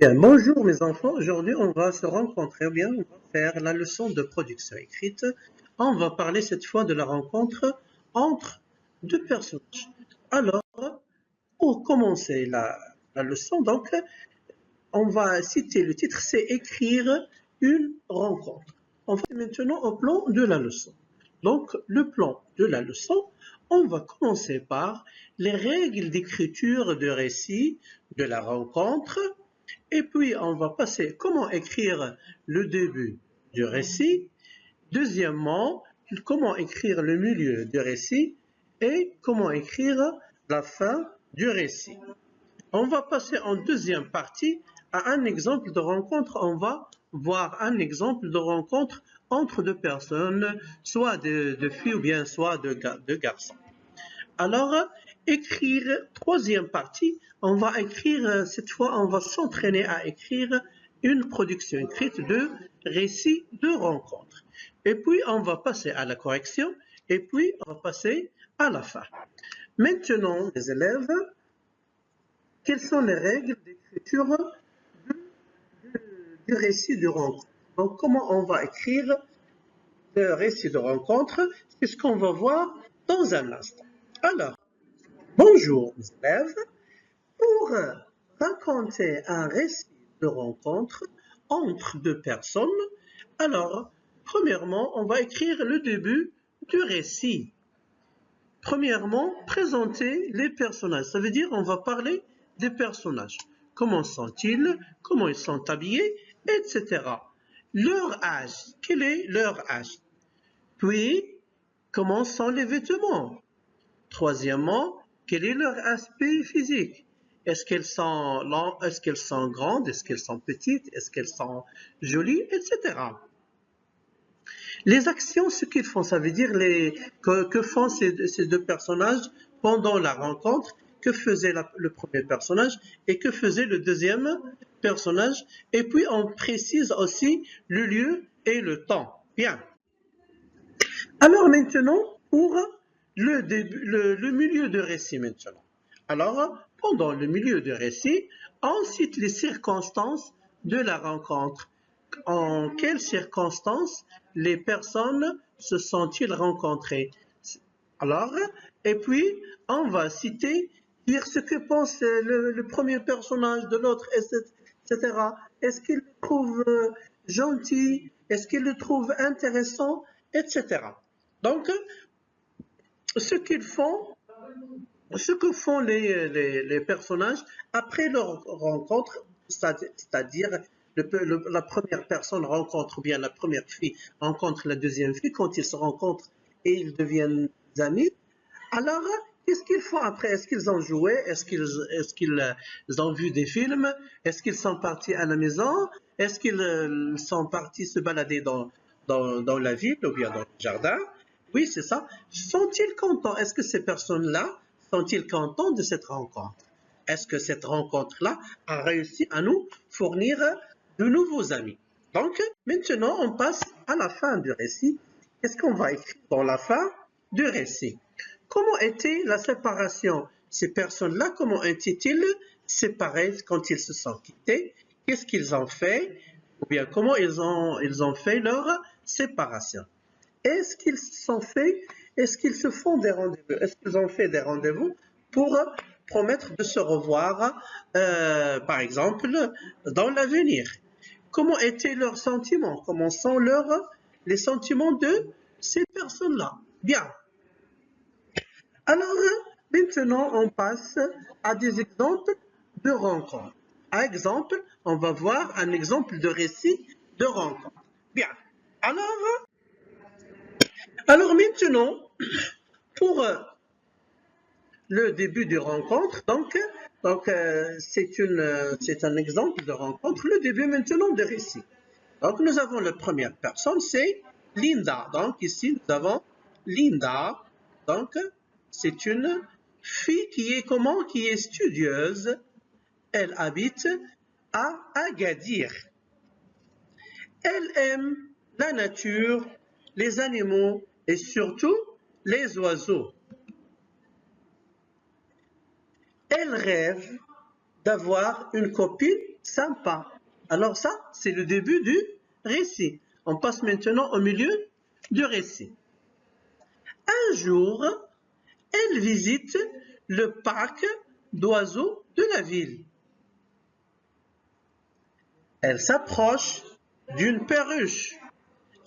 Bien, bonjour mes enfants, aujourd'hui on va se rencontrer, ou bien on va faire la leçon de production écrite. On va parler cette fois de la rencontre entre deux personnages. Alors, pour commencer la leçon, donc, on va citer le titre, c'est écrire une rencontre. On va maintenant au plan de la leçon. Donc, le plan de la leçon, on va commencer par les règles d'écriture de récit de la rencontre. Et puis, on va passer comment écrire le début du récit. Deuxièmement, comment écrire le milieu du récit et comment écrire la fin du récit. On va passer en deuxième partie à un exemple de rencontre. On va voir un exemple de rencontre entre deux personnes, soit de filles ou bien soit de garçons. Alors, troisième partie, on va écrire, cette fois, on va s'entraîner à écrire une production écrite de récit de rencontre. Et puis, on va passer à la correction, et puis, on va passer à la fin. Maintenant, les élèves, quelles sont les règles d'écriture du récit de rencontre? Donc, comment on va écrire le récit de rencontre? C'est ce qu'on va voir dans un instant. Alors, bonjour les élèves. Pour raconter un récit de rencontre entre deux personnes, alors, premièrement, on va écrire le début du récit. Premièrement, présenter les personnages. Ça veut dire on va parler des personnages. Comment sont-ils? Comment ils sont habillés? Etc. Leur âge. Quel est leur âge? Puis, comment sont les vêtements? Troisièmement, quel est leur aspect physique? Est-ce qu'elles sont grandes? Est-ce qu'elles sont petites? Est-ce qu'elles sont jolies? Etc. Les actions, ce qu'ils font, ça veut dire que font ces deux personnages pendant la rencontre, que faisait le premier personnage et que faisait le deuxième personnage. Et puis, on précise aussi le lieu et le temps. Bien. Alors maintenant, pour le milieu de récit maintenant. Alors, pendant le milieu de récit, on cite les circonstances de la rencontre. En quelles circonstances les personnes se sont-ils rencontrées? Alors, et puis, on va dire ce que pense le premier personnage de l'autre, etc. Est-ce qu'il le trouve gentil? Est-ce qu'il le trouve intéressant? Etc. Donc, ce qu'ils font, ce que font les personnages après leur rencontre, c'est-à-dire la première personne rencontre, ou bien la première fille rencontre la deuxième fille, quand ils se rencontrent et ils deviennent amis, alors qu'est-ce qu'ils font après? Est-ce qu'ils ont joué? Est-ce qu'ils ont vu des films? Est-ce qu'ils sont partis à la maison? Est-ce qu'ils sont partis se balader dans la ville ou bien dans le jardin? Oui, c'est ça. Sont-ils contents? Est-ce que ces personnes-là sont-ils contents de cette rencontre? Est-ce que cette rencontre-là a réussi à nous fournir de nouveaux amis? Donc, maintenant, on passe à la fin du récit. Qu'est-ce qu'on va écrire dans la fin du récit? Comment était la séparation? Ces personnes-là, comment étaient-ils séparés quand ils se sont quittés? Qu'est-ce qu'ils ont fait? Ou bien comment ils ont fait leur séparation? Est-ce qu'ils se font des rendez-vous? Est-ce qu'ils ont fait des rendez-vous pour promettre de se revoir, par exemple, dans l'avenir? Comment étaient leurs sentiments? Comment sont les sentiments de ces personnes-là? Bien. Alors, maintenant, on passe à des exemples de rencontres. Par exemple, on va voir un exemple de récit de rencontre. Bien. Alors maintenant, pour le début de rencontre, c'est un exemple de rencontre, le début maintenant de récit. Donc nous avons la première personne, c'est Linda. Donc ici nous avons Linda. Donc c'est une fille qui est studieuse. Elle habite à Agadir. Elle aime la nature, les animaux et surtout les oiseaux. Elle rêve d'avoir une copine sympa. Alors ça, c'est le début du récit. On passe maintenant au milieu du récit. Un jour, elle visite le parc d'oiseaux de la ville. Elle s'approche d'une perruche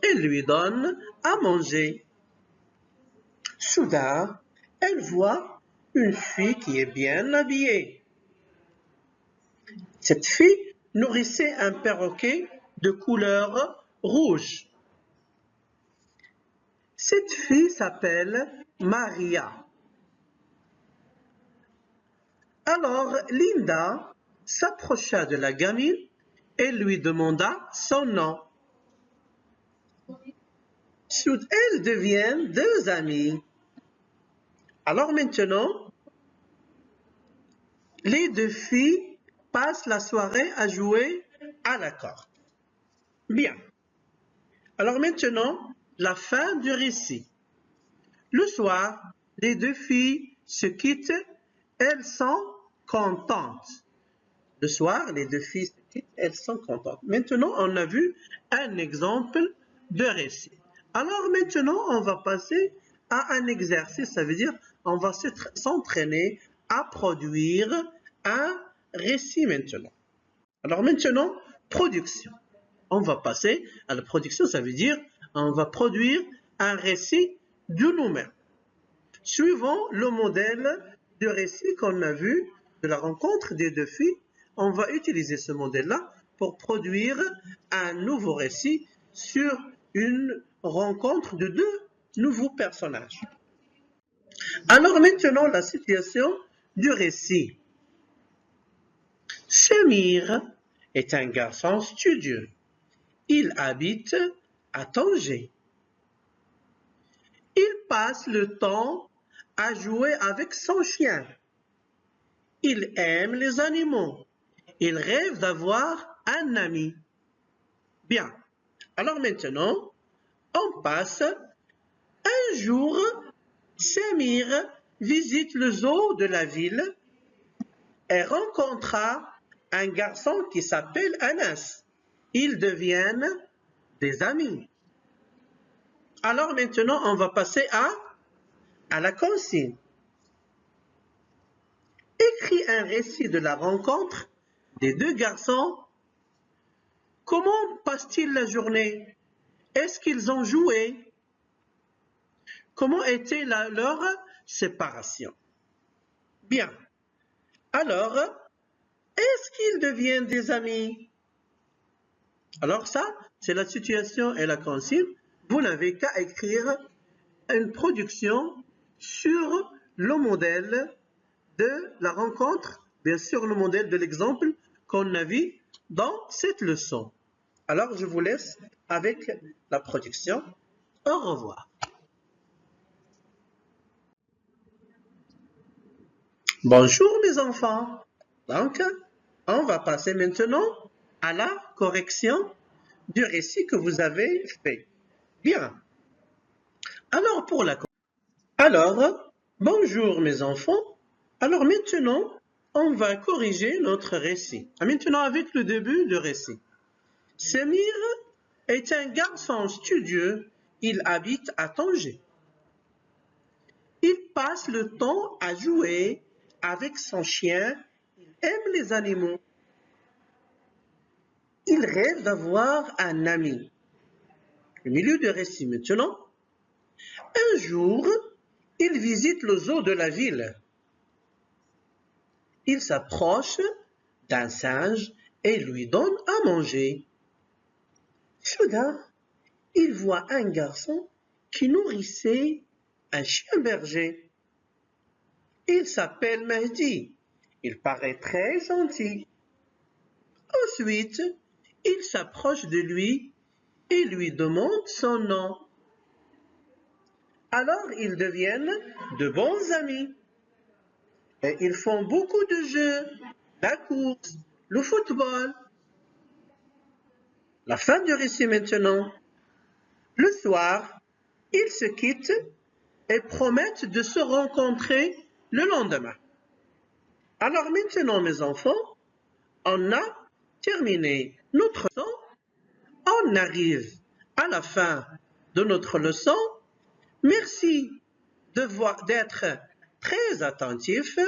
et lui donne à manger. Soudain, elle voit une fille qui est bien habillée. Cette fille nourrissait un perroquet de couleur rouge. Cette fille s'appelle Maria. Alors Linda s'approcha de la gamine et lui demanda son nom. Elles deviennent deux amies. Alors maintenant, les deux filles passent la soirée à jouer à la corde. Bien. Alors maintenant, la fin du récit. Le soir, les deux filles se quittent, elles sont contentes. Le soir, les deux filles se quittent, elles sont contentes. Maintenant, on a vu un exemple de récit. Alors maintenant, on va passer à un exercice, ça veut dire on va s'entraîner à produire un récit maintenant. Alors maintenant, production. On va passer à la production, ça veut dire on va produire un récit de nous-mêmes. Suivant le modèle de récit qu'on a vu de la rencontre des deux filles, on va utiliser ce modèle-là pour produire un nouveau récit sur une rencontre de deux nouveaux personnages. Alors maintenant, la situation du récit. Samir est un garçon studieux. Il habite à Tanger. Il passe le temps à jouer avec son chien. Il aime les animaux. Il rêve d'avoir un ami. Bien. Alors maintenant, on passe. Un jour, Samir visite le zoo de la ville et rencontra un garçon qui s'appelle Anas. Ils deviennent des amis. Alors maintenant, on va passer à la consigne. Écris un récit de la rencontre des deux garçons. Comment passe-t-il la journée? Est-ce qu'ils ont joué? Comment était leur séparation? Bien. Alors, est-ce qu'ils deviennent des amis? Alors ça, c'est la situation et la consigne. Vous n'avez qu'à écrire une production sur le modèle de la rencontre, bien sûr le modèle de l'exemple qu'on a vu dans cette leçon. Alors, je vous laisse avec la production. Au revoir. Bonjour mes enfants. Donc, on va passer maintenant à la correction du récit que vous avez fait. Bien. Alors, bonjour mes enfants. Alors maintenant, on va corriger notre récit. Maintenant, avec le début du récit. Samir est un garçon studieux. Il habite à Tanger. Il passe le temps à jouer avec son chien. Il aime les animaux. Il rêve d'avoir un ami. Au milieu du récit maintenant. Un jour, il visite le zoo de la ville. Il s'approche d'un singe et lui donne à manger. Soudain, il voit un garçon qui nourrissait un chien berger. Il s'appelle Mehdi. Il paraît très gentil. Ensuite, il s'approche de lui et lui demande son nom. Alors, ils deviennent de bons amis. Et ils font beaucoup de jeux, la course, le football. La fin du récit maintenant. Le soir, ils se quittent et promettent de se rencontrer le lendemain. Alors maintenant, mes enfants, on a terminé notre leçon. On arrive à la fin de notre leçon. Merci d'être très attentif.